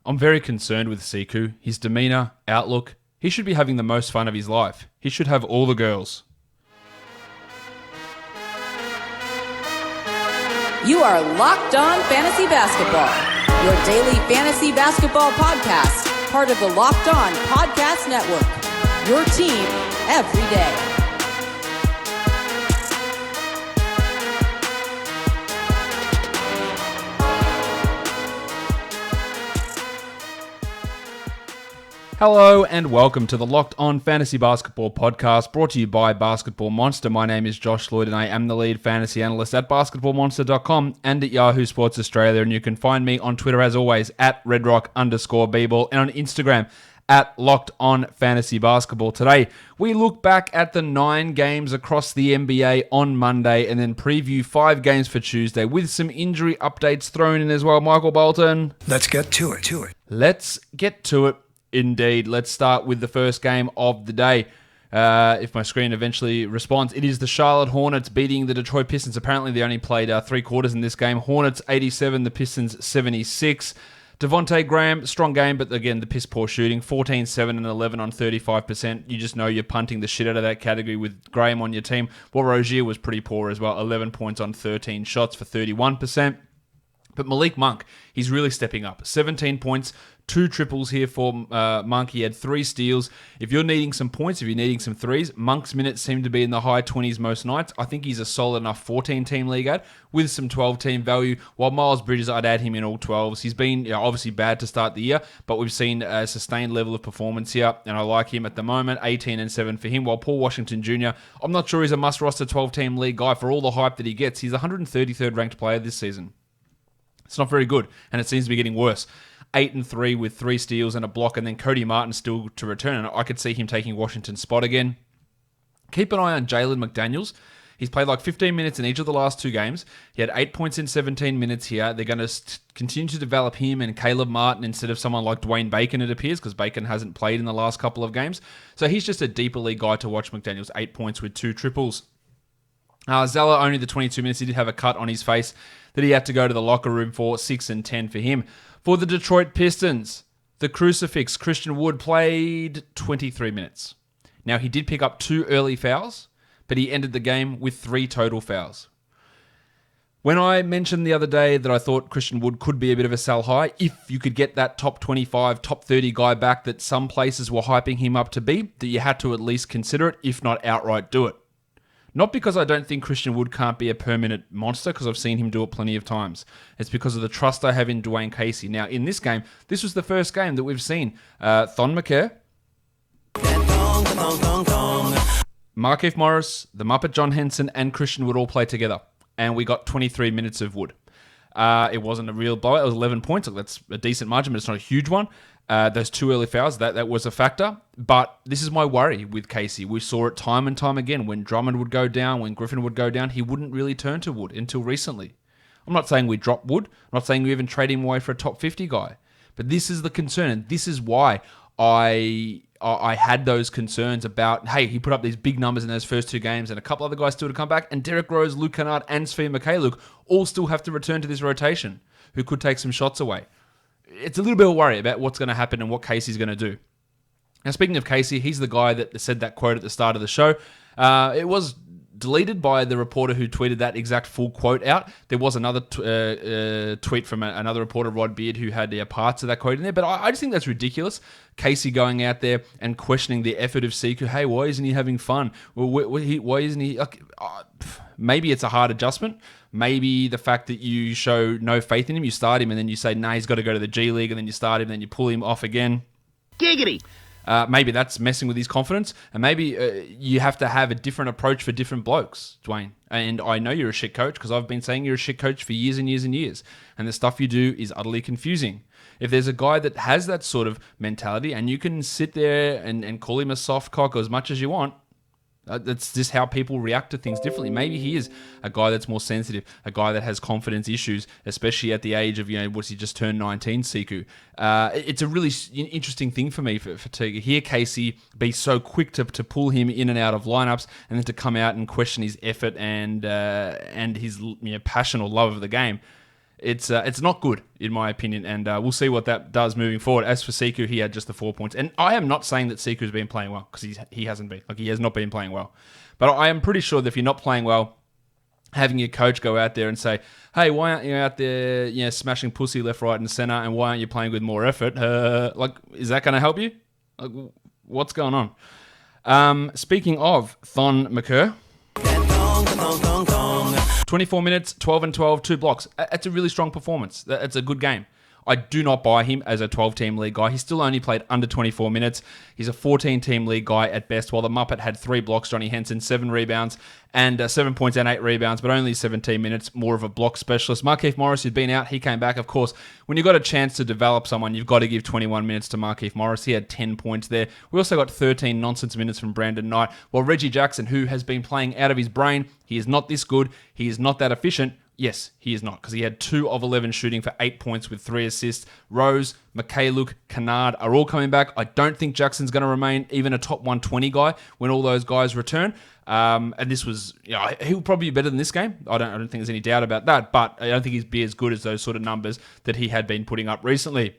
I'm very concerned with Sekou. His demeanour, outlook. He should be having the most fun of his life. He should have all the girls. You are Locked On Fantasy Basketball, your daily fantasy basketball podcast, part of the Locked On Podcast Network, your team every day. Hello and welcome to the Locked On Fantasy Basketball podcast, brought to you by Basketball Monster. My name is Josh Lloyd and I am the lead fantasy analyst at basketballmonster.com and at Yahoo Sports Australia. And you can find me on Twitter as always at redrock_bball and on Instagram at Locked On Fantasy Basketball. Today, we look back at the 9 games across the NBA on Monday and then preview 5 games for Tuesday with some injury updates thrown in as well. Michael Bolton. Let's get to it. Let's get to it. Indeed. Let's start with the first game of the day. If my screen eventually responds, it is the Charlotte Hornets beating the Detroit Pistons. Apparently, they only played 3 quarters in this game. Hornets 87, the Pistons 76. Devontae Graham, strong game, but again, the piss poor shooting. 14, 7, and 11 on 35%. You just know you're punting the shit out of that category with Graham on your team. Well, Rozier was pretty poor as well. 11 points on 13 shots for 31%. But Malik Monk, he's really stepping up. 17 points, 2 triples here for Monk. He had 3 steals. If you're needing some points, if you're needing some threes, Monk's minutes seem to be in the high 20s most nights. I think he's a solid enough 14-team league ad with some 12-team value. While Miles Bridges, I'd add him in all 12s. He's been obviously bad to start the year, but we've seen a sustained level of performance here, and I like him at the moment. 18 and 7 for him. While Paul Washington Jr., I'm not sure he's a must-roster 12-team league guy for all the hype that he gets. He's a 133rd ranked player this season. It's not very good, and it seems to be getting worse. 8 and 3 with 3 steals and a block, and then Cody Martin still to return. And I could see him taking Washington's spot again. Keep an eye on Jalen McDaniels. He's played like 15 minutes in each of the last 2 games. He had 8 points in 17 minutes here. They're going to continue to develop him and Caleb Martin instead of someone like Dwayne Bacon, it appears, because Bacon hasn't played in the last couple of games. So he's just a deeper league guy to watch. McDaniels, 8 points with 2 triples. Zeller, only the 22 minutes. He did have a cut on his face that he had to go to the locker room for. 6 and 10 for him. For the Detroit Pistons, the Crucifix, Christian Wood, played 23 minutes. Now, he did pick up 2 early fouls, but he ended the game with 3 total fouls. When I mentioned the other day that I thought Christian Wood could be a bit of a sell high, if you could get that top 25, top 30 guy back that some places were hyping him up to be, that you had to at least consider it, if not outright do it. Not because I don't think Christian Wood can't be a permanent monster, because I've seen him do it plenty of times. It's because of the trust I have in Dwayne Casey. Now, in this game, this was the first game that we've seen Thon McKay, Markieff Morris, the Muppet John Henson, and Christian Wood all play together. And we got 23 minutes of Wood. It wasn't a real blowout. It was 11 points. Look, that's a decent margin, but it's not a huge one. Those 2 early fouls, that was a factor. But this is my worry with Casey. We saw it time and time again. When Drummond would go down, when Griffin would go down, he wouldn't really turn to Wood until recently. I'm not saying we drop Wood. I'm not saying we even trade him away for a top 50 guy. But this is the concern, and this is why I had those concerns about, hey, he put up these big numbers in those first 2 games, and a couple other guys still to come back, and Derrick Rose, Luke Kennard, and Svi Mykhailiuk all still have to return to this rotation, who could take some shots away. It's a little bit of a worry about what's going to happen and what Casey's going to do. Now, speaking of Casey, he's the guy that said that quote at the start of the show. It was deleted by the reporter who tweeted that exact full quote out. There was another tweet from another reporter, Rod Beard, who had parts of that quote in there. But I just think that's ridiculous. Casey going out there and questioning the effort of Sekou. Hey, why isn't he having fun? Well, why isn't he... Maybe it's a hard adjustment. Maybe the fact that you show no faith in him, you start him, and then you say, nah, he's got to go to the G League, and then you start him, and then you pull him off again. Giggity! Maybe that's messing with his confidence, and maybe you have to have a different approach for different blokes, Dwayne. And I know you're a shit coach, because I've been saying you're a shit coach for years and years and years, and the stuff you do is utterly confusing. If there's a guy that has that sort of mentality, and you can sit there and call him a soft cock as much as you want, that's just how people react to things differently. Maybe he is a guy that's more sensitive, a guy that has confidence issues, especially at the age of, what's he just turned 19, Sekou. It's a really interesting thing for me to hear Casey be so quick to pull him in and out of lineups, and then to come out and question his effort and his passion or love of the game. It's not good, in my opinion, and we'll see what that does moving forward. As for Sekou, he had just the 4 points. And I am not saying that Sekou's been playing well, because he hasn't been. He has not been playing well. But I am pretty sure that if you're not playing well, having your coach go out there and say, hey, why aren't you out there smashing pussy left, right, and center, and why aren't you playing with more effort? Is that going to help you? What's going on? Speaking of Thon McCurr, 24 minutes, 12 and 12, 2 blocks. That's a really strong performance. That's a good game. I do not buy him as a 12-team league guy. He still only played under 24 minutes. He's a 14-team league guy at best, while the Muppet had 3 blocks, Johnny Henson, 7 rebounds, and 7 points and 8 rebounds, but only 17 minutes, more of a block specialist. Markieff Morris, who'd been out, he came back. Of course, when you've got a chance to develop someone, you've got to give 21 minutes to Markieff Morris. He had 10 points there. We also got 13 nonsense minutes from Brandon Knight, while Reggie Jackson, who has been playing out of his brain, he is not this good, he is not that efficient. Yes, he is not, because he had 2 of 11 shooting for 8 points with 3 assists. Rose, Mikhailuk, Kennard are all coming back. I don't think Jackson's going to remain even a top 120 guy when all those guys return. And this was, he'll probably be better than this game. I don't think there's any doubt about that, but I don't think he'll be as good as those sort of numbers that he had been putting up recently.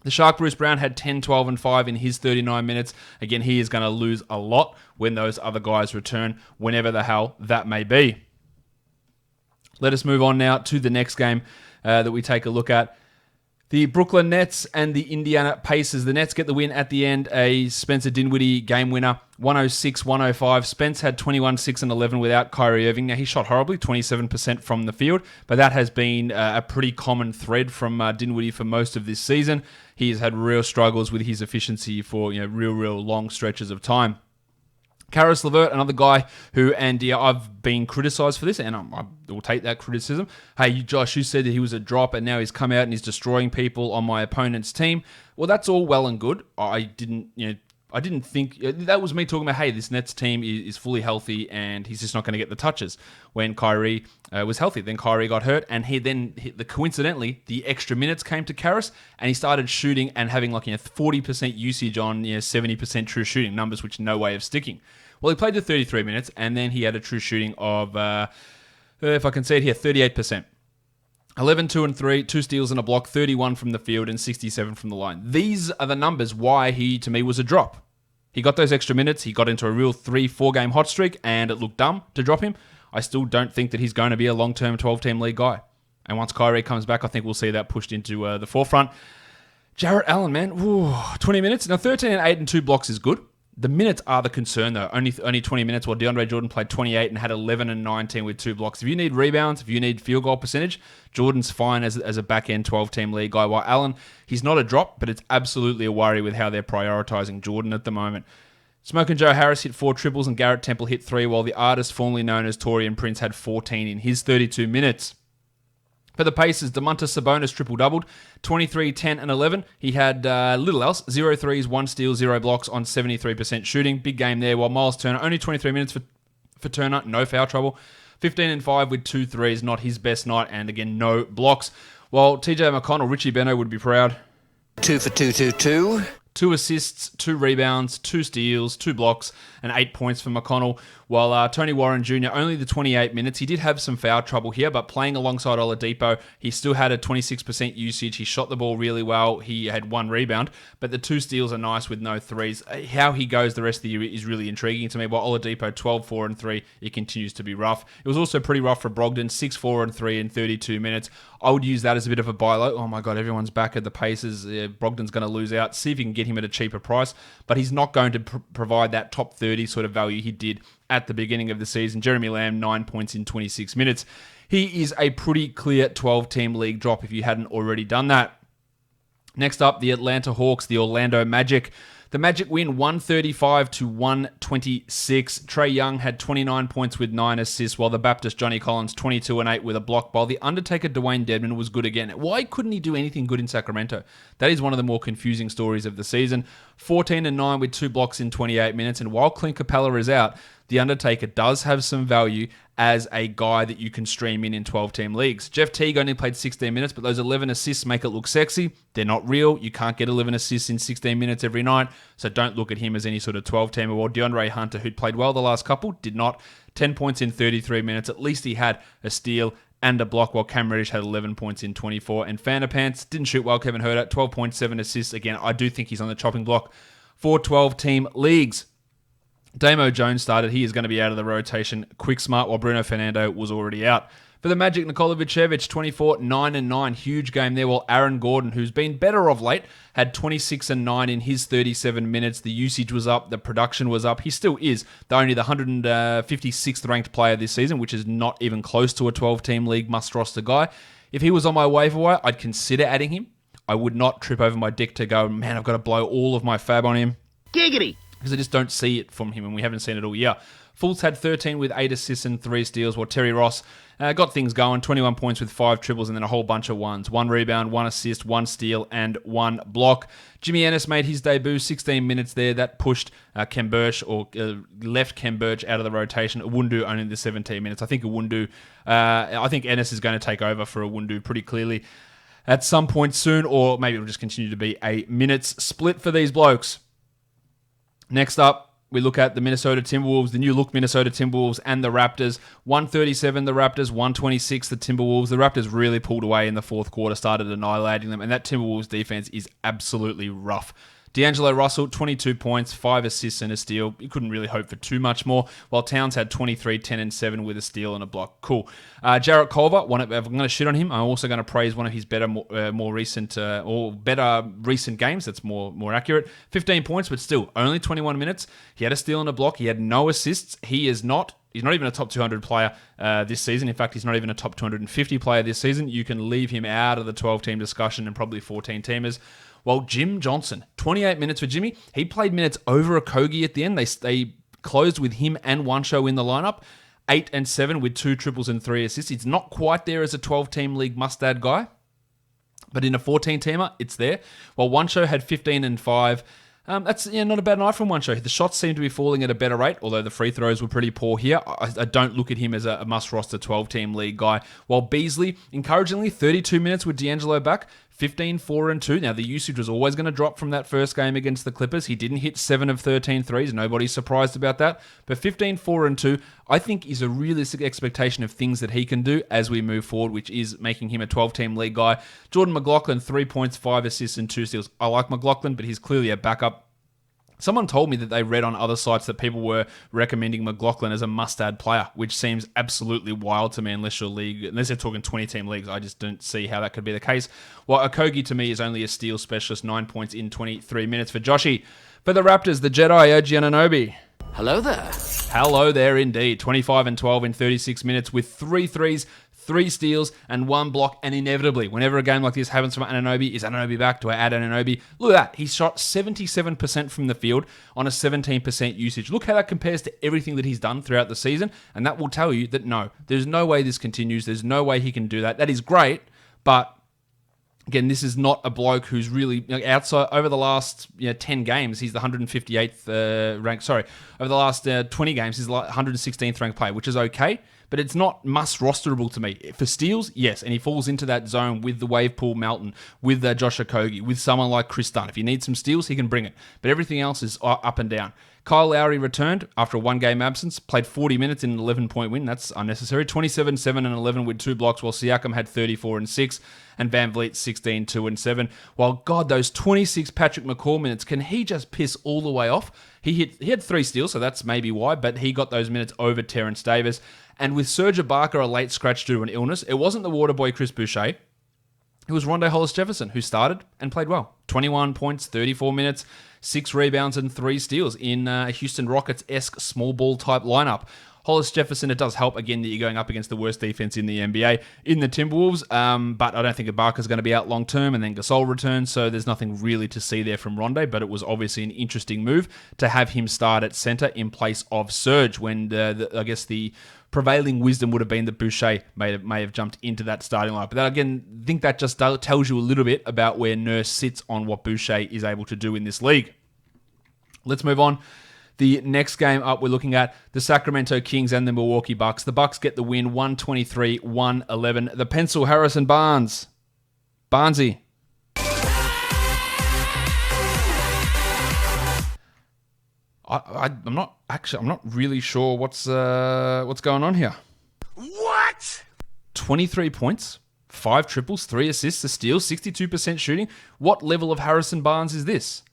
The Shark Bruce Brown had 10, 12, and 5 in his 39 minutes. Again, he is going to lose a lot when those other guys return, whenever the hell that may be. Let us move on now to the next game that we take a look at. The Brooklyn Nets and the Indiana Pacers. The Nets get the win at the end. A Spencer Dinwiddie game winner, 106-105. Spence had 21, 6, and 11 without Kyrie Irving. Now, he shot horribly, 27% from the field, but that has been a pretty common thread from Dinwiddie for most of this season. He has had real struggles with his efficiency for real long stretches of time. Karis LeVert, another guy who, and I've been criticised for this, and I will take that criticism. Hey, Josh, you said that he was a drop, and now he's come out and he's destroying people on my opponent's team. Well, that's all well and good. I didn't think that was me talking about, hey, this Nets team is fully healthy and he's just not going to get the touches when Kyrie was healthy. Then Kyrie got hurt, and coincidentally, the extra minutes came to Karis, and he started shooting and having 40% usage on 70% true shooting, numbers which no way of sticking. Well, he played to 33 minutes, and then he had a true shooting of, if I can say it here, 38%. 11, 2, and 3, 2 steals and a block, 31 from the field, and 67 from the line. These are the numbers why he, to me, was a drop. He got those extra minutes, he got into a real 3-4 game hot streak, and it looked dumb to drop him. I still don't think that he's going to be a long-term 12-team league guy. And once Kyrie comes back, I think we'll see that pushed into the forefront. Jarrett Allen, man, 20 minutes. Now, 13 and 8 and 2 blocks is good. The minutes are the concern, though. Only 20 minutes, while DeAndre Jordan played 28 and had 11 and 19 with 2 blocks. If you need rebounds, if you need field goal percentage, Jordan's fine as a back-end 12-team league guy. While Allen, he's not a drop, but it's absolutely a worry with how they're prioritizing Jordan at the moment. Smokin' Joe Harris hit 4 triples and Garrett Temple hit 3, while the artist formerly known as Torian Prince had 14 in his 32 minutes. For the Pacers, Domantas Sabonis triple-doubled, 23, 10, and 11. He had little else, 0 threes, 1 steal, 0 blocks on 73% shooting. Big game there, while Miles Turner, only 23 minutes for Turner, no foul trouble. 15 and 5 with 2 threes, not his best night, and again, no blocks. While TJ McConnell, Richie Beno would be proud. 2 for 2. 2 assists, 2 rebounds, 2 steals, 2 blocks, and 8 points for McConnell. While Tony Warren Jr., only the 28 minutes. He did have some foul trouble here, but playing alongside Oladipo, he still had a 26% usage. He shot the ball really well. He had 1 rebound, but the 2 steals are nice with no threes. How he goes the rest of the year is really intriguing to me. While Oladipo, 12, 4, and 3, it continues to be rough. It was also pretty rough for Brogdon, 6, 4, and 3 in 32 minutes. I would use that as a bit of a buy low. Oh my God, everyone's back at the Pacers. Brogdon's going to lose out. See if you can get him at a cheaper price, but he's not going to provide that top 30 sort of value he did at the beginning of the season. Jeremy Lamb, 9 points in 26 minutes. He is a pretty clear 12-team league drop if you hadn't already done that. Next up, the Atlanta Hawks, the Orlando Magic. The Magic win 135-126. Trae Young had 29 points with 9 assists, while the Baptist Johnny Collins 22 and 8 with a block, while the Undertaker Dwayne Dedmon was good again. Why couldn't he do anything good in Sacramento? That is one of the more confusing stories of the season. 14 and 9 with 2 blocks in 28 minutes, and while Clint Capella is out, the Undertaker does have some value as a guy that you can stream in 12-team leagues. Jeff Teague only played 16 minutes, but those 11 assists make it look sexy. They're not real. You can't get 11 assists in 16 minutes every night, so don't look at him as any sort of 12-teamer. While DeAndre Hunter, who'd played well the last couple, did not. 10 points in 33 minutes. At least he had a steal and a block, while Cam Reddish had 11 points in 24. And Fanapants didn't shoot well. Kevin Huerter, 12.7 assists. Again, I do think he's on the chopping block for 12-team leagues. Damo Jones started. He is going to be out of the rotation quick smart, while Bruno Fernando was already out. For the Magic, Nikola Vucevic, 24, 9-9. Huge game there, while Aaron Gordon, who's been better of late, had 26-9 in his 37 minutes. The usage was up. The production was up. He still is only the 156th ranked player this season, which is not even close to a 12-team league must-roster guy. If he was on my waiver wire, I'd consider adding him. I would not trip over my dick to go, man, I've got to blow all of my fab on him. Giggity! Because I just don't see it from him, and we haven't seen it all year. Fultz had 13 with 8 assists and 3 steals, while Terry Ross got things going, 21 points with 5 triples and then a whole bunch of ones. 1 rebound, 1 assist, 1 steal, and 1 block. Jimmy Ennis made his debut, 16 minutes there. That pushed Kem Birch, or left Kem Birch out of the rotation. Awundu only the 17 minutes. I think Ennis is going to take over for Awundu pretty clearly at some point soon, or maybe it'll just continue to be a minutes split for these blokes. Next up, we look at the Minnesota Timberwolves, the new look Minnesota Timberwolves, and the Raptors. 137 the Raptors, 126 the Timberwolves. The Raptors really pulled away in the fourth quarter, started annihilating them, and that Timberwolves defense is absolutely rough. D'Angelo Russell, 22 points, 5 assists and a steal. You couldn't really hope for too much more, while Towns had 23, 10 and 7 with a steal and a block. Cool. Jarrett Culver, if I'm going to shit on him, I'm also going to praise one of his better recent games. That's more accurate. 15 points, but still, only 21 minutes. He had a steal and a block. He had no assists. He's not even a top 200 player this season. In fact, he's not even a top 250 player this season. You can leave him out of the 12-team discussion and probably 14-teamers. Well, Jim Johnson, 28 minutes for Jimmy. He played minutes over Okogie at the end. They closed with him and Juancho in the lineup. 8 and 7 with 2 triples and 3 assists. He's not quite there as a 12-team league must-add guy, but in a 14-teamer, it's there. While Juancho had 15 and 5. That's not a bad night from Juancho. The shots seem to be falling at a better rate, although the free throws were pretty poor here. I don't look at him as a must-roster 12-team league guy. While Beasley, encouragingly, 32 minutes with D'Angelo back. 15, 4, and 2. Now, the usage was always going to drop from that first game against the Clippers. He didn't hit 7 of 13 threes. Nobody's surprised about that. But 15, 4, and 2, I think is a realistic expectation of things that he can do as we move forward, which is making him a 12-team league guy. Jordan McLaughlin, 3 points, 5 assists, and 2 steals. I like McLaughlin, but he's clearly a backup. Someone told me that they read on other sites that people were recommending McLaughlin as a must-add player, which seems absolutely wild to me unless they're talking 20-team leagues. I just don't see how that could be the case. Well, Okogie to me is only a steal specialist, 9 points in 23 minutes for Joshy. For the Raptors, the Jedi, OG Anunoby. Hello there. Hello there indeed. 25 and 12 in 36 minutes with 3 threes, 3 steals, and 1 block. And inevitably, whenever a game like this happens from Anunoby, is Anunoby back? Do I add Anunoby? Look at that. He shot 77% from the field on a 17% usage. Look how that compares to everything that he's done throughout the season. And that will tell you that no, there's no way this continues. There's no way he can do that. That is great, but again, this is not a bloke who's really outside. Over the last 10 games, he's the 158th ranked. Sorry, over the last 20 games, he's the 116th ranked player, which is okay, but it's not must rosterable to me. For steals, yes, and he falls into that zone with the wave pool Melton, with Josh Okogie, with someone like Khris Dunn. If he needs some steals, he can bring it, but everything else is up and down. Kyle Lowry returned after a 1-game absence, played 40 minutes in an 11-point win. That's unnecessary. 27, 7, and 11 with 2 blocks, while Siakam had 34 and 6, and Van Vliet 16, 2, and 7. While, God, those 26 Patrick McCaw minutes, can he just piss all the way off? He had 3 steals, so that's maybe why, but he got those minutes over Terrence Davis. And with Serge Ibaka a late scratch due to an illness, it wasn't the Waterboy Chris Boucher. It was Rondae Hollis-Jefferson who started and played well. 21 points, 34 minutes, 6 rebounds and 3 steals in a Houston Rockets-esque small ball type lineup. Hollis-Jefferson, it does help, again, that you're going up against the worst defense in the NBA in the Timberwolves, but I don't think Ibaka's going to be out long-term, and then Gasol returns, so there's nothing really to see there from Rondae, but it was obviously an interesting move to have him start at center in place of Serge, when I guess the prevailing wisdom would have been that Boucher may have jumped into that starting lineup. But that, again, I think that just tells you a little bit about where Nurse sits on what Boucher is able to do in this league. Let's move on. The next game up, we're looking at the Sacramento Kings and the Milwaukee Bucks. The Bucks get the win, 123-111. The pencil, Harrison Barnes. Barnesy. I'm not really sure what's going on here. What? 23 points, 5 triples, 3 assists, a steal, 62% shooting. What level of Harrison Barnes is this?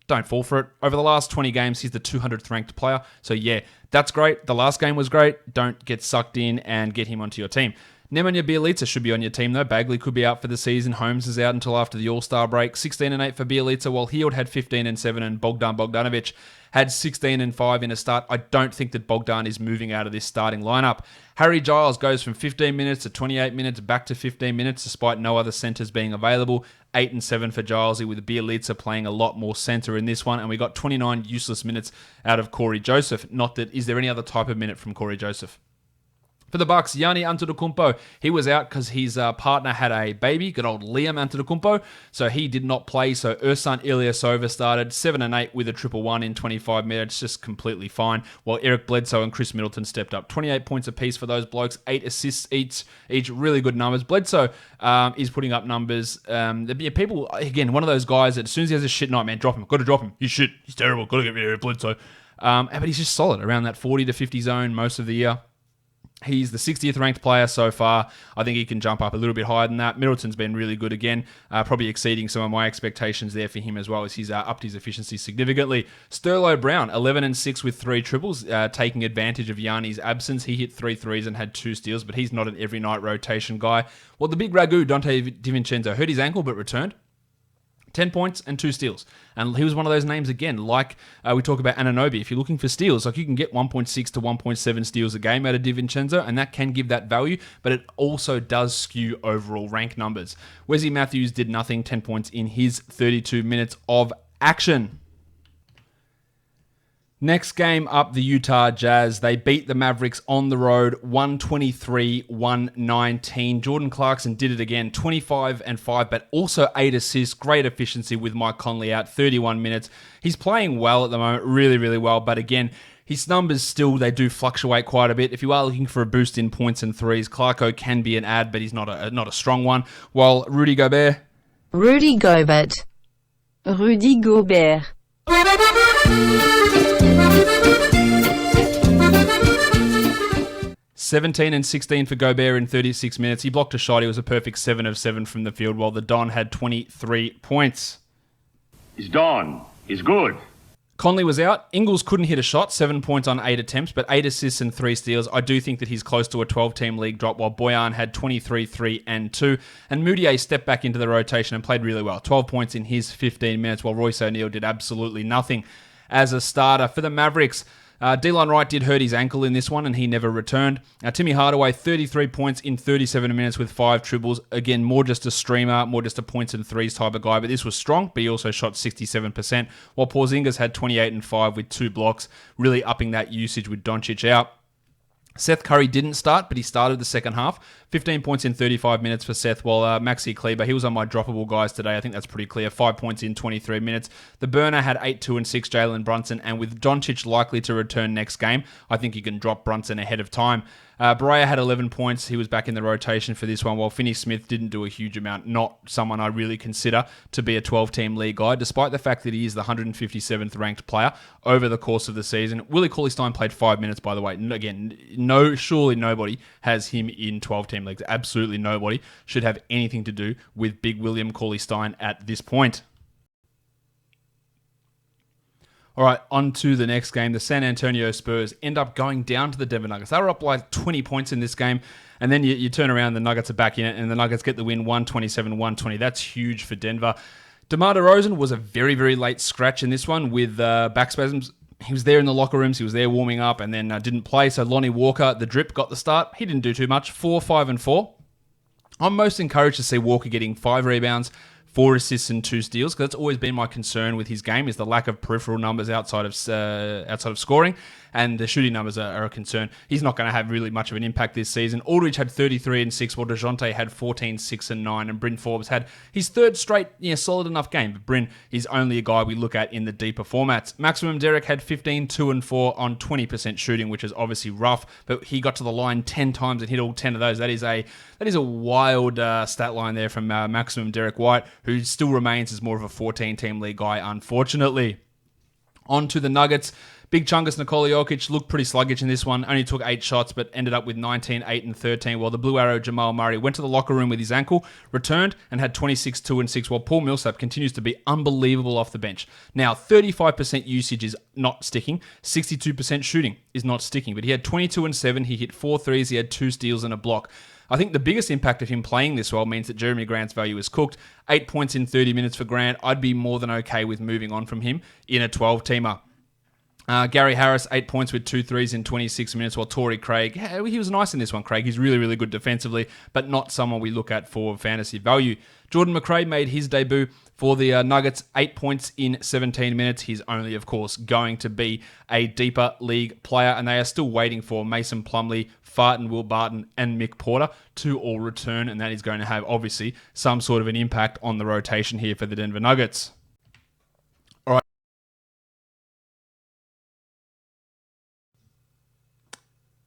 Don't fall for it. Over the last 20 games, he's the 200th ranked player. So yeah, that's great. The last game was great. Don't get sucked in and get him onto your team. Nemanja Bjelica should be on your team though. Bagley could be out for the season. Holmes is out until after the All-Star break. 16-8 for Bjelica, while Hield had 15-7 and Bogdan Bogdanovic had 16-5 in a start. I don't think that Bogdan is moving out of this starting lineup. Harry Giles goes from 15 minutes to 28 minutes back to 15 minutes despite no other centers being available. 8-7 for Gilesy, with Bjelica playing a lot more center in this one. And we got 29 useless minutes out of Corey Joseph. Not that, is there any other type of minute from Corey Joseph? For the Bucks, Giannis Antetokounmpo, he was out because his partner had a baby, good old Liam Antetokounmpo, so he did not play. So Ersan Ilyasova started 7-8 with a 1-1 in 25 minutes, just completely fine, while Eric Bledsoe and Khris Middleton stepped up. 28 points apiece for those blokes, 8 assists each really good numbers. Bledsoe is putting up numbers. People, again, one of those guys that as soon as he has a shit night, man, drop him. Got to drop him. He's shit. He's terrible. Got to get rid of Bledsoe. But he's just solid around that 40 to 50 zone most of the year. He's the 60th ranked player so far. I think he can jump up a little bit higher than that. Middleton's been really good again, probably exceeding some of my expectations there for him as well, as he's upped his efficiency significantly. Sterlo Brown, 11-6 with 3 triples, taking advantage of Yanni's absence. He hit 3 threes and had 2 steals, but he's not an every night rotation guy. Well, the big ragu, Dante DiVincenzo, hurt his ankle but returned. 10 points and 2 steals. And he was one of those names again, like we talk about Anunoby. If you're looking for steals, like you can get 1.6 to 1.7 steals a game out of DiVincenzo, and that can give that value, but it also does skew overall rank numbers. Wesley Matthews did nothing, 10 points in his 32 minutes of action. Next game up, the Utah Jazz. They beat the Mavericks on the road, 123-119. Jordan Clarkson did it again, 25-5, but also 8 assists. Great efficiency with Mike Conley out, 31 minutes. He's playing well at the moment, really, really well. But again, his numbers still, they do fluctuate quite a bit. If you are looking for a boost in points and threes, Clarko can be an ad, but he's not a strong one. While Rudy Gobert. 17-16 for Gobert in 36 minutes. He blocked a shot. He was a perfect 7 of 7 from the field, while the Don had 23 points. He's Don. He's good. Conley was out. Ingles couldn't hit a shot, 7 points on 8 attempts, but 8 assists and 3 steals. I do think that he's close to a 12-team league drop, while Bojan had 23, 3, and 2. And Moutier stepped back into the rotation and played really well. 12 points in his 15 minutes, while Royce O'Neal did absolutely nothing as a starter. For the Mavericks, Delon Wright did hurt his ankle in this one, and he never returned. Timmy Hardaway, 33 points in 37 minutes with 5 triples. Again, more just a streamer, more just a points and threes type of guy, but this was strong, but he also shot 67%, while Porzingis had 28-5 with 2 blocks, really upping that usage with Doncic out. Seth Curry didn't start, but he started the second half. 15 points in 35 minutes for Seth, while Maxi Kleber, he was on my droppable guys today. I think that's pretty clear. 5 points in 23 minutes. The burner had 8, 2, and 6, Jalen Brunson, and with Doncic likely to return next game, I think you can drop Brunson ahead of time. Breyer had 11 points. He was back in the rotation for this one, while Finney-Smith didn't do a huge amount. Not someone I really consider to be a 12-team league guy, despite the fact that he is the 157th ranked player over the course of the season. Willie Cauley-Stein played 5 minutes, by the way. Again, surely nobody has him in 12-team leagues. Absolutely nobody should have anything to do with Big William Cauley-Stein at this point. All right, on to the next game. The San Antonio Spurs end up going down to the Denver Nuggets. They were up like 20 points in this game, and then you turn around, the Nuggets are back in it, and the Nuggets get the win 127-120. That's huge for Denver. DeMar DeRozan was a very, very late scratch in this one with back spasms. He was there in the locker rooms. He was there warming up and then didn't play. So Lonnie Walker, the drip, got the start. He didn't do too much. 4, 5, and 4. I'm most encouraged to see Walker getting 5 rebounds, 4 assists and 2 steals, because that's always been my concern with his game, is the lack of peripheral numbers outside of scoring, and the shooting numbers are a concern. He's not going to have really much of an impact this season. Aldridge had 33-6, while DeJounte had 14-6-9, and Bryn Forbes had his 3rd straight, solid enough game. But Bryn is only a guy we look at in the deeper formats. Maximum Derek had 15, 2, and 4 on 20% shooting, which is obviously rough, but he got to the line 10 times and hit all 10 of those. That is a wild stat line there from Maximum Derek White, who still remains as more of a 14-team league guy, unfortunately. On to the Nuggets. Big Chungus Nikola Jokic looked pretty sluggish in this one. Only took 8 shots, but ended up with 19, 8, and 13. While the Blue Arrow Jamal Murray went to the locker room with his ankle, returned, and had 26, 2, and 6. While Paul Millsap continues to be unbelievable off the bench. Now, 35% usage is not sticking. 62% shooting is not sticking. But he had 22 and 7. He hit 4 threes. He had 2 steals and a block. I think the biggest impact of him playing this well means that Jeremy Grant's value is cooked. 8 points in 30 minutes for Grant. I'd be more than okay with moving on from him in a 12-teamer. Gary Harris, 8 points with 2 threes in 26 minutes, while Torrey Craig, he was nice in this one, Craig. He's really, really good defensively, but not someone we look at for fantasy value. Jordan McRae made his debut for the Nuggets, 8 points in 17 minutes. He's only, of course, going to be a deeper league player, and they are still waiting for Mason Plumlee, Farton, Will Barton, and Mick Porter to all return, and that is going to have, obviously, some sort of an impact on the rotation here for the Denver Nuggets.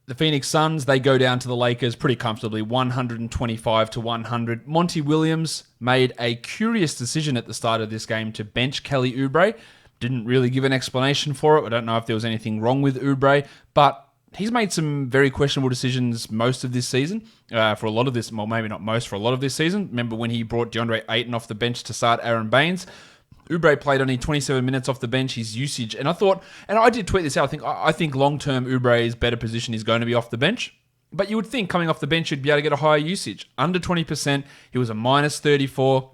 The Phoenix Suns, they go down to the Lakers pretty comfortably, 125-100. Monty Williams made a curious decision at the start of this game to bench Kelly Oubre. Didn't really give an explanation for it. I don't know if there was anything wrong with Oubre, but he's made some very questionable decisions most of this season. For a lot of this, well, maybe not most, for a lot of this season. Remember when he brought DeAndre Ayton off the bench to start Aaron Baines? Oubre played only 27 minutes off the bench, his usage. And I thought, and I did tweet this out, I think long-term Oubre's better position is going to be off the bench. But you would think coming off the bench, you'd be able to get a higher usage. Under 20%, he was a minus 34.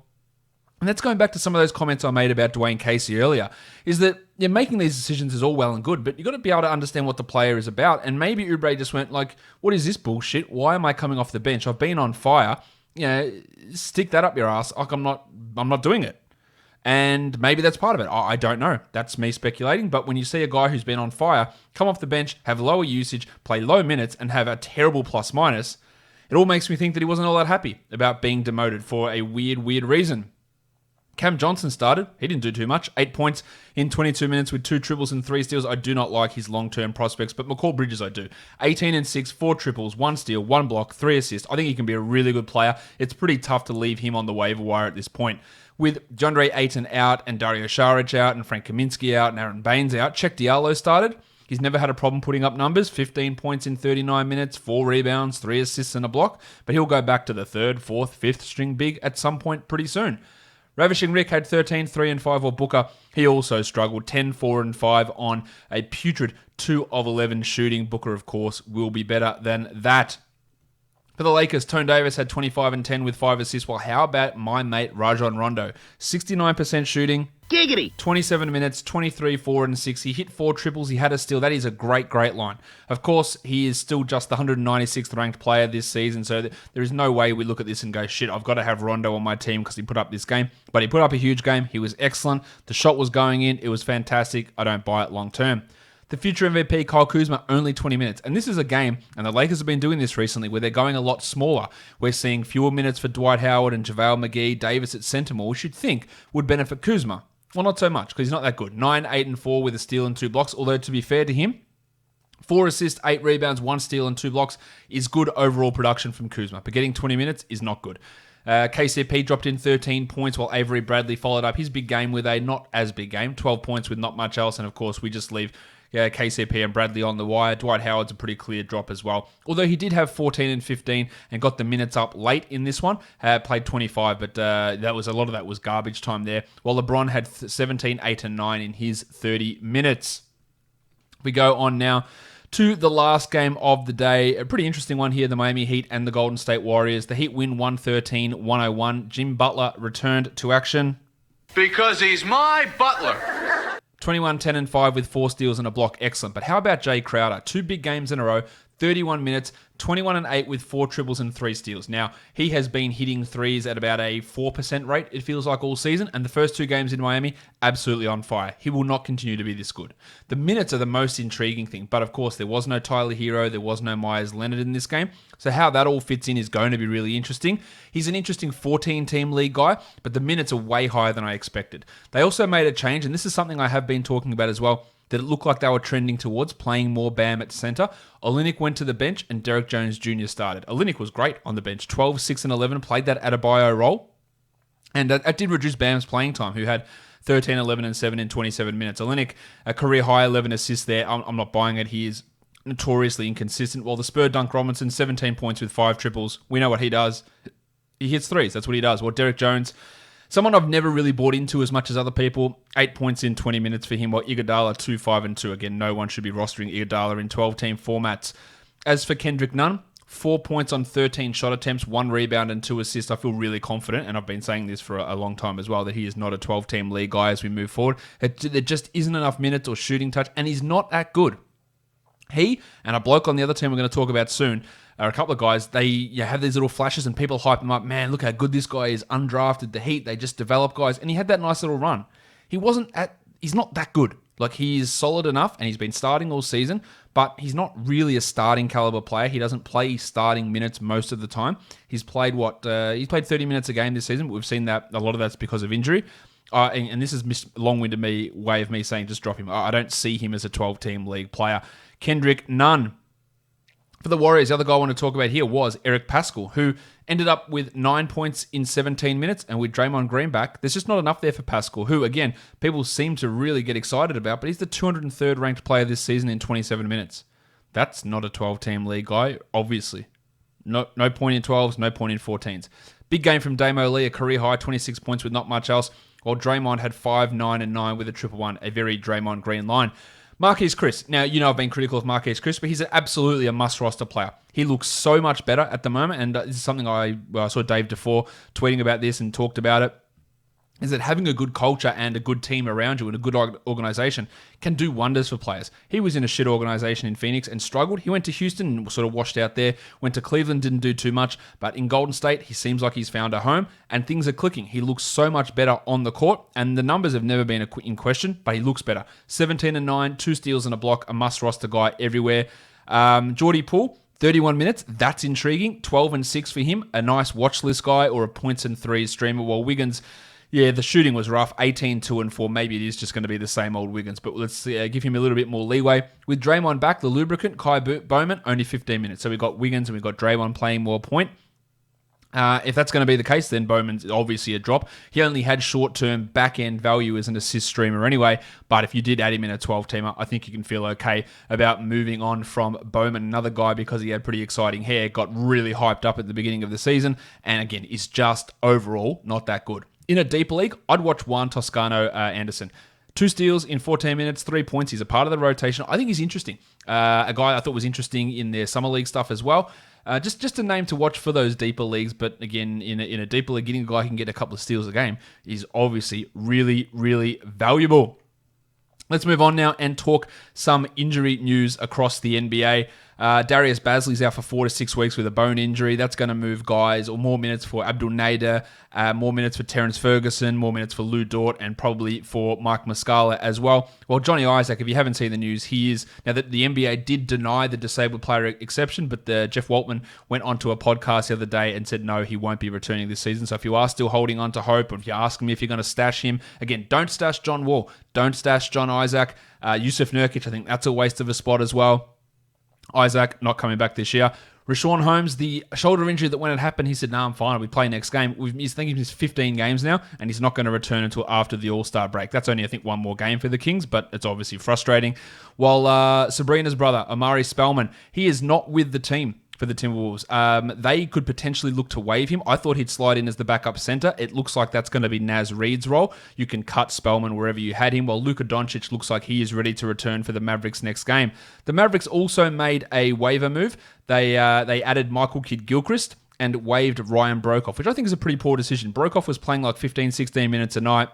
And that's going back to some of those comments I made about Dwayne Casey earlier, is that making these decisions is all well and good, but you've got to be able to understand what the player is about. And maybe Oubre just went like, what is this bullshit? Why am I coming off the bench? I've been on fire. Stick that up your ass. Like I'm not doing it. And maybe that's part of it. I don't know. That's me speculating. But when you see a guy who's been on fire come off the bench, have lower usage, play low minutes, and have a terrible plus-minus, it all makes me think that he wasn't all that happy about being demoted for a weird reason. Cam Johnson started. He didn't do too much. 8 points in 22 minutes with 2 triples and 3 steals. I do not like his long-term prospects, but McCall Bridges I do. 18 and 6, 4 triples, 1 steal, 1 block, 3 assists. I think he can be a really good player. It's pretty tough to leave him on the waiver wire at this point. With DeAndre Ayton out and Dario Saric out and Frank Kaminsky out and Aaron Baines out, Czech Diallo started. He's never had a problem putting up numbers. 15 points in 39 minutes, 4 rebounds, 3 assists and a block. But he'll go back to the 3rd, 4th, 5th string big at some point pretty soon. Ravishing Rick had 13, 3 and 5, while Booker, he also struggled. 10, 4 and 5 on a putrid 2 of 11 shooting. Booker, of course, will be better than that. For the Lakers, Tone Davis had 25 and 10 with 5 assists, while how about my mate Rajon Rondo? 69% shooting. Giggity! 27 minutes, 23, 4 and 6. He hit 4 triples. He had a steal. That is a great line. Of course, he is still just the 196th ranked player this season, so there is no way we look at this and go, shit, I've got to have Rondo on my team because he put up this game. But he put up a huge game. He was excellent. The shot was going in. It was fantastic. I don't buy it long term. The future MVP, Kyle Kuzma, only 20 minutes. And this is a game, and the Lakers have been doing this recently, where they're going a lot smaller. We're seeing fewer minutes for Dwight Howard and JaVale McGee, Davis at center more, which you'd think would benefit Kuzma. Well, not so much, because he's not that good. 9, 8, and 4 with a steal and 2 blocks, although to be fair to him, 4 assists, 8 rebounds, 1 steal, and 2 blocks is good overall production from Kuzma. But getting 20 minutes is not good. KCP dropped in 13 points, while Avery Bradley followed up his big game with a not as big game, 12 points with not much else, and of course we just leave KCP and Bradley on the wire. Dwight Howard's a pretty clear drop as well. Although he did have 14 and 15 and got the minutes up late in this one. Played 25, but that was a lot of that was garbage time there. While LeBron had 17, 8 and 9 in his 30 minutes. We go on now to the last game of the day. A pretty interesting one here, the Miami Heat and the Golden State Warriors. The Heat win 113-101. Jim Butler returned to action. Because he's my butler. 21, 10 and 5 with 4 steals and a block. Excellent. But how about Jay Crowder? 2 big games in a row, 31 minutes, 21 and 8 with 4 triples and 3 steals. Now, he has been hitting threes at about a 4% rate, it feels like, all season. And the first 2 games in Miami, absolutely on fire. He will not continue to be this good. The minutes are the most intriguing thing. But of course, there was no Tyler Hero. There was no Myers Leonard in this game. So how that all fits in is going to be really interesting. He's an interesting 14-team league guy, but the minutes are way higher than I expected. They also made a change, and this is something I have been talking about as well, that it looked like they were trending towards playing more Bam at center. Olynyk went to the bench and Derek Jones Jr. started. Olynyk was great on the bench. 12, 6, and 11, played that Adebayo role. And that did reduce Bam's playing time, who had 13, 11, and 7 in 27 minutes. Olynyk, a career high 11 assists there. I'm not buying it. He is notoriously inconsistent. While the Spur Dunk Robinson, 17 points with 5 triples. We know what he does. He hits threes. That's what he does. Well, Derek Jones, someone I've never really bought into as much as other people. 8 points in 20 minutes for him, while Iguodala 2, 5, and 2. Again, no one should be rostering Iguodala in 12-team formats. As for Kendrick Nunn, 4 points on 13 shot attempts, 1 rebound and 2 assists. I feel really confident, and I've been saying this for a long time as well, that he is not a 12-team league guy as we move forward. There just isn't enough minutes or shooting touch, and he's not that good. He and a bloke on the other team we're going to talk about soon are a couple of guys. They have these little flashes and people hype him up. Man, look how good this guy is. Undrafted, the Heat, they just develop guys. And he had that nice little run. He's not that good. Like, he is solid enough, and he's been starting all season, but he's not really a starting caliber player. He doesn't play starting minutes most of the time. He's played 30 minutes a game this season, but we've seen that a lot of that's because of injury. And this is long-winded way of me saying just drop him. I don't see him as a 12-team league player. Kendrick Nunn. For the Warriors, the other guy I want to talk about here was Eric Pascal, who ended up with 9 points in 17 minutes, and with Draymond Green back, there's just not enough there for Pascal, who, again, people seem to really get excited about, but he's the 203rd ranked player this season in 27 minutes. That's not a 12-team league guy, obviously. No point in 12s, no point in 14s. Big game from Damo Lee, a career high, 26 points with not much else, while Draymond had 5, 9, and 9 with a 1-1, a very Draymond Green line. Marquise Khris. Now, I've been critical of Marquise Khris, but he's absolutely a must-roster player. He looks so much better at the moment, and this is something I saw Dave DeFore tweeting about this and talked about it, is that having a good culture and a good team around you and a good organization can do wonders for players. He was in a shit organization in Phoenix and struggled. He went to Houston and sort of washed out there. Went to Cleveland, didn't do too much. But in Golden State, he seems like he's found a home and things are clicking. He looks so much better on the court, and the numbers have never been in question, but he looks better. 17 and 9, 2 steals and a block, a must-roster guy everywhere. Jordy Poole, 31 minutes, that's intriguing. 12 and 6 for him, a nice watch list guy or a points and threes streamer, while Wiggins, yeah, the shooting was rough. 18, 2, and 4. Maybe it is just going to be the same old Wiggins, but let's give him a little bit more leeway. With Draymond back, the lubricant, Kai Bowman, only 15 minutes. So we've got Wiggins and we've got Draymond playing more point. If that's going to be the case, then Bowman's obviously a drop. He only had short-term back-end value as an assist streamer anyway, but if you did add him in a 12-teamer, I think you can feel okay about moving on from Bowman. Another guy, because he had pretty exciting hair, got really hyped up at the beginning of the season, and again, is just overall not that good. In a deeper league, I'd watch Juan Toscano Anderson. 2 steals in 14 minutes, 3 points. He's a part of the rotation. I think he's interesting. A guy I thought was interesting in their summer league stuff as well. Just a name to watch for those deeper leagues. But again, in a deeper league, getting a guy who can get a couple of steals a game is obviously really, really valuable. Let's move on now and talk some injury news across the NBA. Darius Bazley's out for 4 to 6 weeks with a bone injury. That's going to move guys, or more minutes for Abdul Nader, more minutes for Terrence Ferguson, more minutes for Lou Dort, and probably for Mike Muscala as well. Well, Johnny Isaac, if you haven't seen the news, he is, now that the NBA did deny the disabled player exception, but Jeff Waltman went onto a podcast the other day and said no, he won't be returning this season. So if you are still holding on to hope, or if you're asking me if you're going to stash him, again, don't stash John Wall, don't stash John Isaac. Yusuf Nurkic, I think that's a waste of a spot as well. Isaac not coming back this year. Rashawn Holmes, the shoulder injury that when it happened, he said, "No, I'm fine. We play next game." He's thinking he's 15 games now, and he's not going to return until after the All-Star break. That's only, I think, one more game for the Kings, but it's obviously frustrating. While Sabrina's brother, Amari Spellman, he is not with the team for the Timberwolves. They could potentially look to waive him. I thought he'd slide in as the backup center. It looks like that's going to be Naz Reid's role. You can cut Spellman wherever you had him, while Luka Doncic looks like he is ready to return for the Mavericks next game. The Mavericks also made a waiver move. They added Michael Kidd-Gilchrist and waived Ryan Broekhoff, which I think is a pretty poor decision. Broekhoff was playing like 15, 16 minutes a night.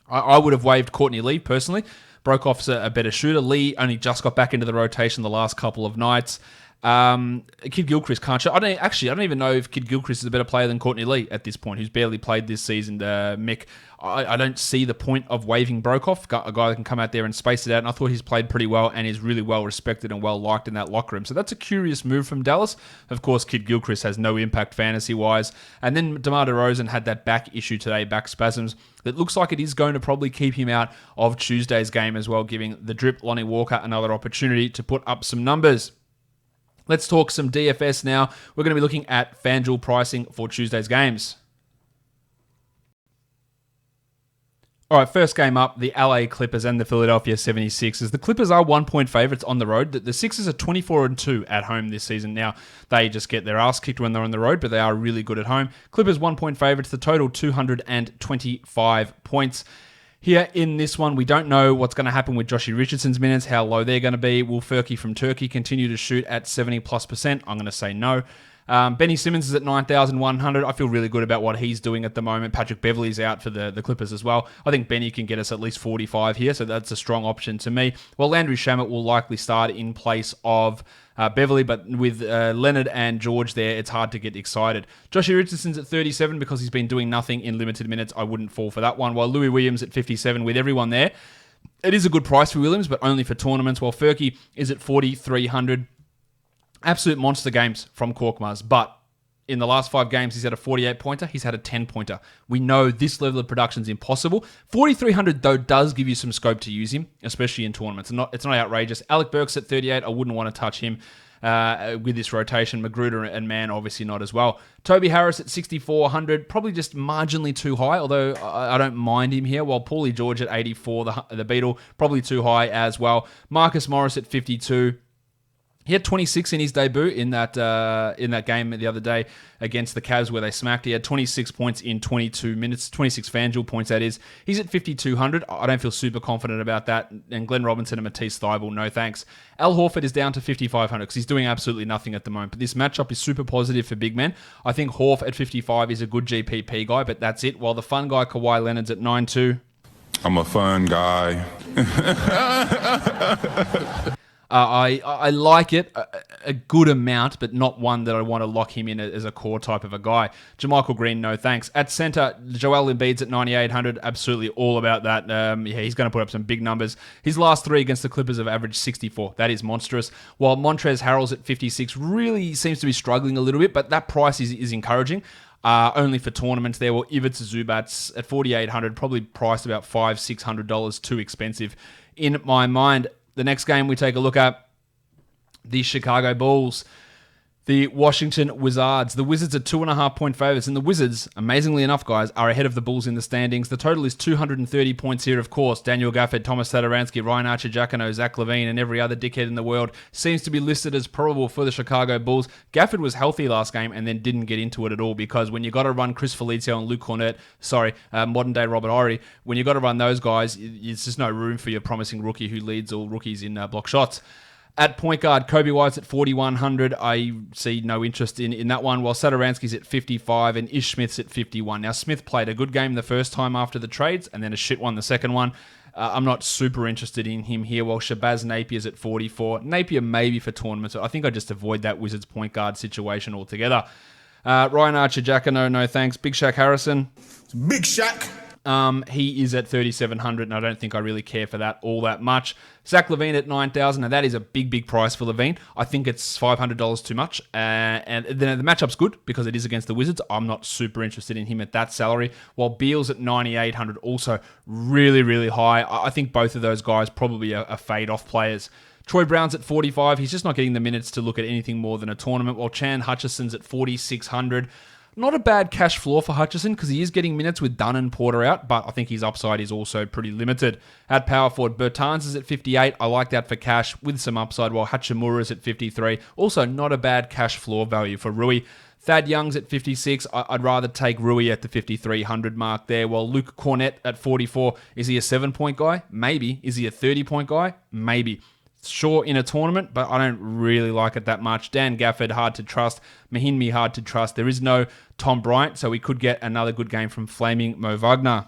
I would have waived Courtney Lee personally. Broekhoff's a better shooter. Lee only just got back into the rotation the last couple of nights. Kidd-Gilchrist can't shoot. I don't even know if Kidd-Gilchrist is a better player than Courtney Lee at this point, who's barely played this season. Mick, I don't see the point of waiving Broekhoff, a guy that can come out there and space it out, and I thought he's played pretty well and is really well respected and well liked in that locker room. So that's a curious move from Dallas. Of course, Kidd-Gilchrist has no impact fantasy-wise. And then DeMar DeRozan had that back issue today, back spasms, that looks like it is going to probably keep him out of Tuesday's game as well, giving the drip Lonnie Walker another opportunity to put up some numbers. Let's talk some DFS now. We're going to be looking at FanDuel pricing for Tuesday's games. All right, first game up, the LA Clippers and the Philadelphia 76ers. The Clippers are 1-point favorites on the road. The Sixers are 24-2 at home this season. Now, they just get their ass kicked when they're on the road, but they are really good at home. Clippers 1-point favorites, the total 225 points. Here in this one, we don't know what's going to happen with Joshie Richardson's minutes, how low they're going to be. Will Furky from Turkey continue to shoot at 70+%? I'm going to say no. Benny Simmons is at 9,100. I feel really good about what he's doing at the moment. Patrick Beverley's out for the Clippers as well. I think Benny can get us at least 45 here, so that's a strong option to me. Well, Landry Shamet will likely start in place of Beverley, but with Leonard and George there, it's hard to get excited. Joshie Richardson's at 37 because he's been doing nothing in limited minutes. I wouldn't fall for that one. While Louis Williams at 57 with everyone there. It is a good price for Williams, but only for tournaments, while Furky is at 4,300. Absolute monster games from Korkmaz, but in the last 5 games, he's had a 48-pointer. He's had a 10-pointer. We know this level of production is impossible. 4,300, though, does give you some scope to use him, especially in tournaments. It's not outrageous. Alec Burks at 38. I wouldn't want to touch him with this rotation. Magruder and Mann, obviously not as well. Toby Harris at 6,400. Probably just marginally too high, although I don't mind him here. While Paulie George at 84, the Beatle, probably too high as well. Marcus Morris at 52. He had 26 in his debut in that game the other day against the Cavs where they smacked. He had 26 points in 22 minutes, 26 FanDuel points, that is. He's at 5,200. I don't feel super confident about that. And Glenn Robinson and Matisse Thybulle, no thanks. Al Horford is down to 5,500 because he's doing absolutely nothing at the moment. But this matchup is super positive for big men. I think Horf at 55 is a good GPP guy, but that's it. While the fun guy, Kawhi Leonard's at 9,200. I'm a fun guy. I like it a good amount, but not one that I want to lock him in as a core type of a guy. JaMychal Green, no thanks. At center, Joel Embiid's at 9,800. Absolutely all about that. He's going to put up some big numbers. His last 3 against the Clippers have averaged 64. That is monstrous. While Montrezl Harrell's at 56 really seems to be struggling a little bit, but that price is encouraging. Only for tournaments there. Well, Ivica Zubats at 4,800, probably priced about $500-$600 too expensive in my mind. The next game we take a look at, the Chicago Bulls, the Washington Wizards. The Wizards are 2.5-point favorites, and the Wizards, amazingly enough, guys, are ahead of the Bulls in the standings. The total is 230 points here, of course. Daniel Gafford, Thomas Satoransky, Ryan Archer-Jacquino, Zach LaVine, and every other dickhead in the world seems to be listed as probable for the Chicago Bulls. Gafford was healthy last game and then didn't get into it at all because when you got to run Chris Felicio and Luke Cornett, modern-day Robert Horry, when you got to run those guys, it's just no room for your promising rookie who leads all rookies in block shots. At point guard, Kobe White's at 4,100. I see no interest in that one, while Satoransky's at 55 and Ish Smith's at 51. Now, Smith played a good game the first time after the trades and then a shit one the second one. I'm not super interested in him here, while Shabazz Napier's at 44. Napier maybe for tournaments. I think I just avoid that Wizards point guard situation altogether. Ryan Archer-Jacquino, no thanks. Big Shaq Harrison. Big Shaq. He is at 3,700, and I don't think I really care for that all that much. Zach LaVine at 9,000. Now, that is a big price for LaVine. I think it's $500 too much. And then the matchup's good because it is against the Wizards. I'm not super interested in him at that salary. While Beal's at 9,800, also really high. I think both of those guys probably are fade-off players. Troy Brown's at 45. He's just not getting the minutes to look at anything more than a tournament, while Chan Hutchison's at 4,600. Not a bad cash floor for Hutchison because he is getting minutes with Dunn and Porter out, but I think his upside is also pretty limited. At power forward, Bertans is at 58. I like that for cash with some upside, while Hachimura is at 53. Also, not a bad cash floor value for Rui. Thad Young's at 56. I'd rather take Rui at the 5,300 mark there, while Luke Cornett at 44. Is he a 7-point guy? Maybe. Is he a 30-point guy? Maybe. Sure, in a tournament, but I don't really like it that much. Dan Gafford, hard to trust. Mahinmi, hard to trust. There is no Tom Bryant, so we could get another good game from Flaming Mo Wagner.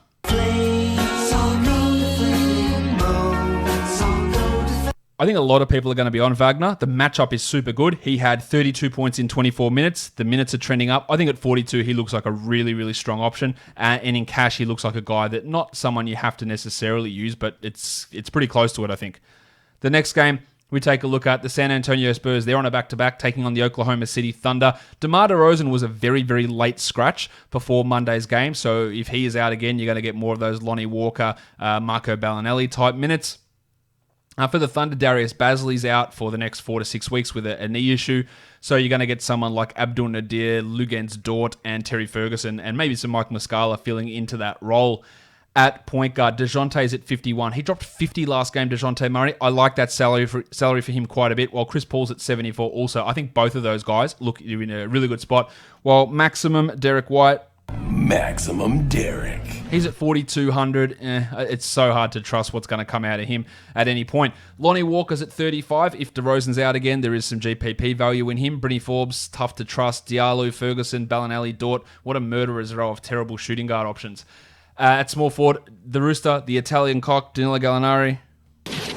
I think a lot of people are going to be on Wagner. The matchup is super good. He had 32 points in 24 minutes. The minutes are trending up. I think at 42, he looks like a really strong option. And in cash, he looks like a guy that not someone you have to necessarily use, but it's pretty close to it, I think. The next game, we take a look at the San Antonio Spurs. They're on a back-to-back, taking on the Oklahoma City Thunder. DeMar DeRozan was a very late scratch before Monday's game, so if he is out again, you're going to get more of those Lonnie Walker, Marco Bellinelli type minutes. For the Thunder, Darius Bazley's out for the next 4 to 6 weeks with a knee issue, so you're going to get someone like Abdul Nadir, Luguentz Dort, and Terry Ferguson, and maybe some Mike Muscala filling into that role. At point guard, DeJounte's at 51. He dropped 50 last game, DeJounte Murray. I like that salary for him quite a bit, while Chris Paul's at 74 also. I think both of those guys look in a really good spot. While maximum, Derek White. Maximum Derek. He's at 4,200. It's so hard to trust what's going to come out of him at any point. Lonnie Walker's at 35. If DeRozan's out again, there is some GPP value in him. Brittany Forbes, tough to trust. Diallo, Ferguson, Bellinelli, Dort. What a murderer's row of terrible shooting guard options. At small forward, the Rooster, the Italian cock, Danilo Gallinari.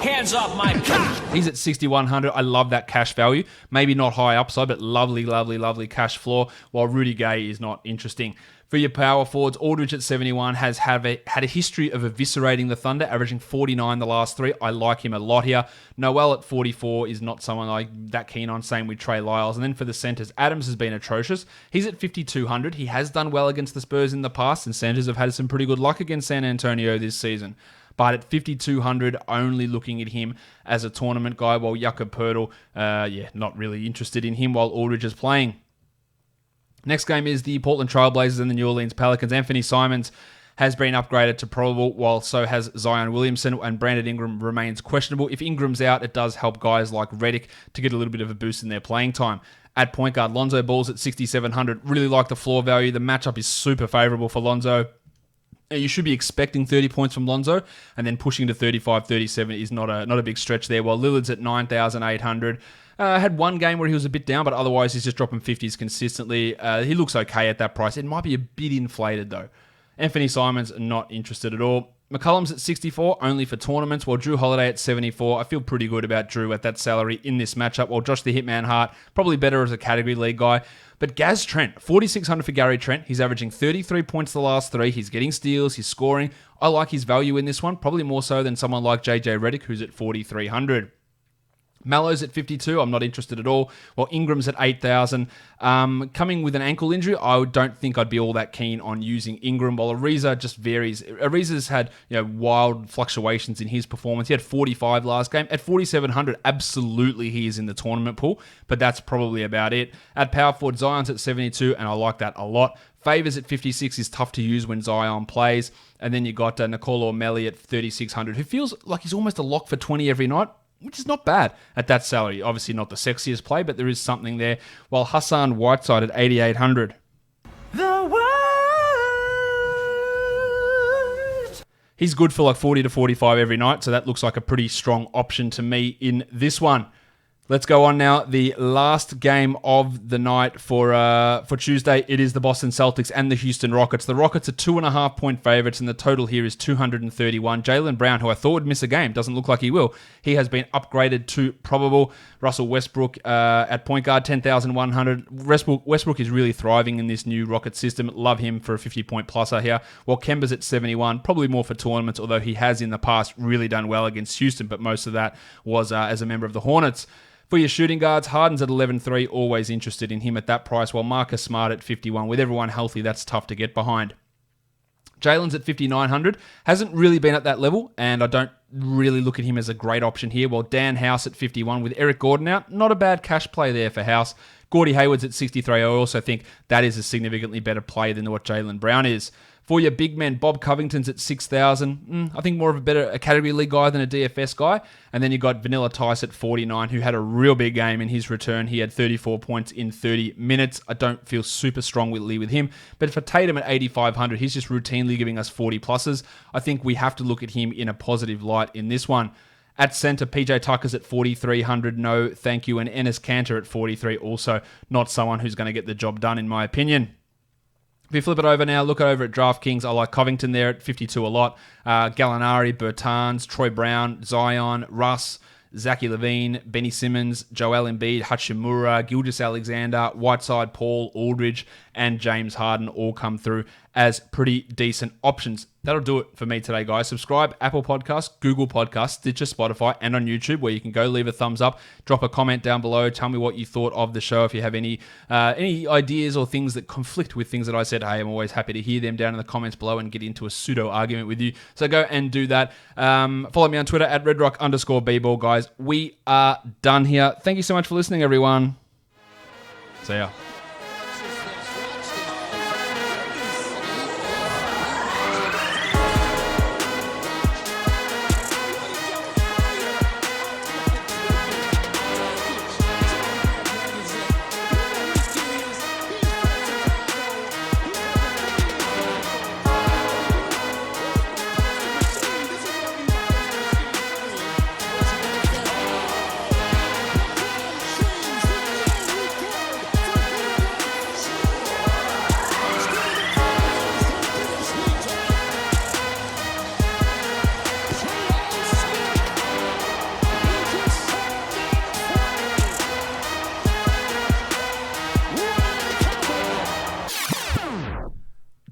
Hands off my cock. He's at 6,100. I love that cash value. Maybe not high upside, but lovely, lovely, lovely cash floor, while Rudy Gay is not interesting. For your power forwards, Aldridge at 71 has had a history of eviscerating the Thunder, averaging 49 the last three. I like him a lot here. Noel at 44 is not someone I'm that keen on. Same with Trey Lyles. And then for the centers, Adams has been atrocious. He's at 5,200. He has done well against the Spurs in the past, and centers have had some pretty good luck against San Antonio this season. But at 5,200, only looking at him as a tournament guy, while Jakob Poeltl, not really interested in him while Aldridge is playing. Next game is the Portland Trailblazers and the New Orleans Pelicans. Anthony Simons has been upgraded to probable, while so has Zion Williamson, and Brandon Ingram remains questionable. If Ingram's out, it does help guys like Redick to get a little bit of a boost in their playing time. At point guard, Lonzo Ball's at 6,700. Really like the floor value. The matchup is super favorable for Lonzo. You should be expecting 30 points from Lonzo, and then pushing to 35, 37 is not a big stretch there, while Lillard's at 9,800. Had one game where he was a bit down, but otherwise he's just dropping 50s consistently. He looks okay at that price. It might be a bit inflated, though. Anthony Simons, not interested at all. McCollum's at 64, only for tournaments, while Drew Holiday at 74. I feel pretty good about Drew at that salary in this matchup, while Josh the Hitman Hart, probably better as a category league guy. But Gaz Trent, 4,600 for Gary Trent. He's averaging 33 points the last three. He's getting steals. He's scoring. I like his value in this one, probably more so than someone like JJ Redick, who's at 4,300. Mallows at 52, I'm not interested at all. While Ingram's at 8,000. Coming with an ankle injury, I don't think I'd be all that keen on using Ingram, while Ariza just varies. Ariza's had wild fluctuations in his performance. He had 45 last game. At 4,700, absolutely he is in the tournament pool, but that's probably about it. At power forward, Zion's at 72, and I like that a lot. Favors at 56 is tough to use when Zion plays. And then you got Nicolo Melli at 3,600, who feels like he's almost a lock for 20 every night, which is not bad at that salary. Obviously not the sexiest play, but there is something there. While Hassan Whiteside at 8,800. The world. He's good for like 40 to 45 every night, so that looks like a pretty strong option to me in this one. Let's go on now. The last game of the night for Tuesday, it is the Boston Celtics and the Houston Rockets. The Rockets are 2.5-point favorites, and the total here is 231. Jaylen Brown, who I thought would miss a game, doesn't look like he will. He has been upgraded to probable. Russell Westbrook at point guard, 10,100. Westbrook is really thriving in this new Rocket system. Love him for a 50-point pluser here. While Kemba's at 71, probably more for tournaments, although he has in the past really done well against Houston, but most of that was as a member of the Hornets. For your shooting guards, Harden's at 11.3, always interested in him at that price, while Marcus Smart at 51. With everyone healthy, that's tough to get behind. Jalen's at 5,900, hasn't really been at that level, and I don't really look at him as a great option here, while Dan House at 51 with Eric Gordon out, not a bad cash play there for House. Gordy Hayward's at 63, I also think that is a significantly better play than what Jaylen Brown is. For your big men, Bob Covington's at 6,000. I think more of a category league guy than a DFS guy. And then you got Vanilla Tice at 49, who had a real big game in his return. He had 34 points in 30 minutes. I don't feel super strongly with him. But for Tatum at 8,500, he's just routinely giving us 40 pluses. I think we have to look at him in a positive light in this one. At center, PJ Tucker's at 4,300. No, thank you. And Enes Kanter at 43. Also not someone who's going to get the job done, in my opinion. If you flip it over now, look over at DraftKings. I like Covington there at 52 a lot. Gallinari, Bertans, Troy Brown, Zion, Russ, Zachary Levine, Benny Simmons, Joel Embiid, Hachimura, Gilgeous-Alexander, Whiteside, Paul, Aldridge, and James Harden all come through as pretty decent options. That'll do it for me today, guys. Subscribe, Apple Podcasts, Google Podcasts, Stitcher, Spotify, and on YouTube, where you can go leave a thumbs up, drop a comment down below, tell me what you thought of the show. If you have any ideas or things that conflict with things that I said, hey, I'm always happy to hear them down in the comments below and get into a pseudo argument with you. So go and do that. Follow me on Twitter at redrock_bball, guys. We are done here. Thank you so much for listening, everyone. See ya.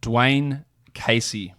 Dwayne Casey.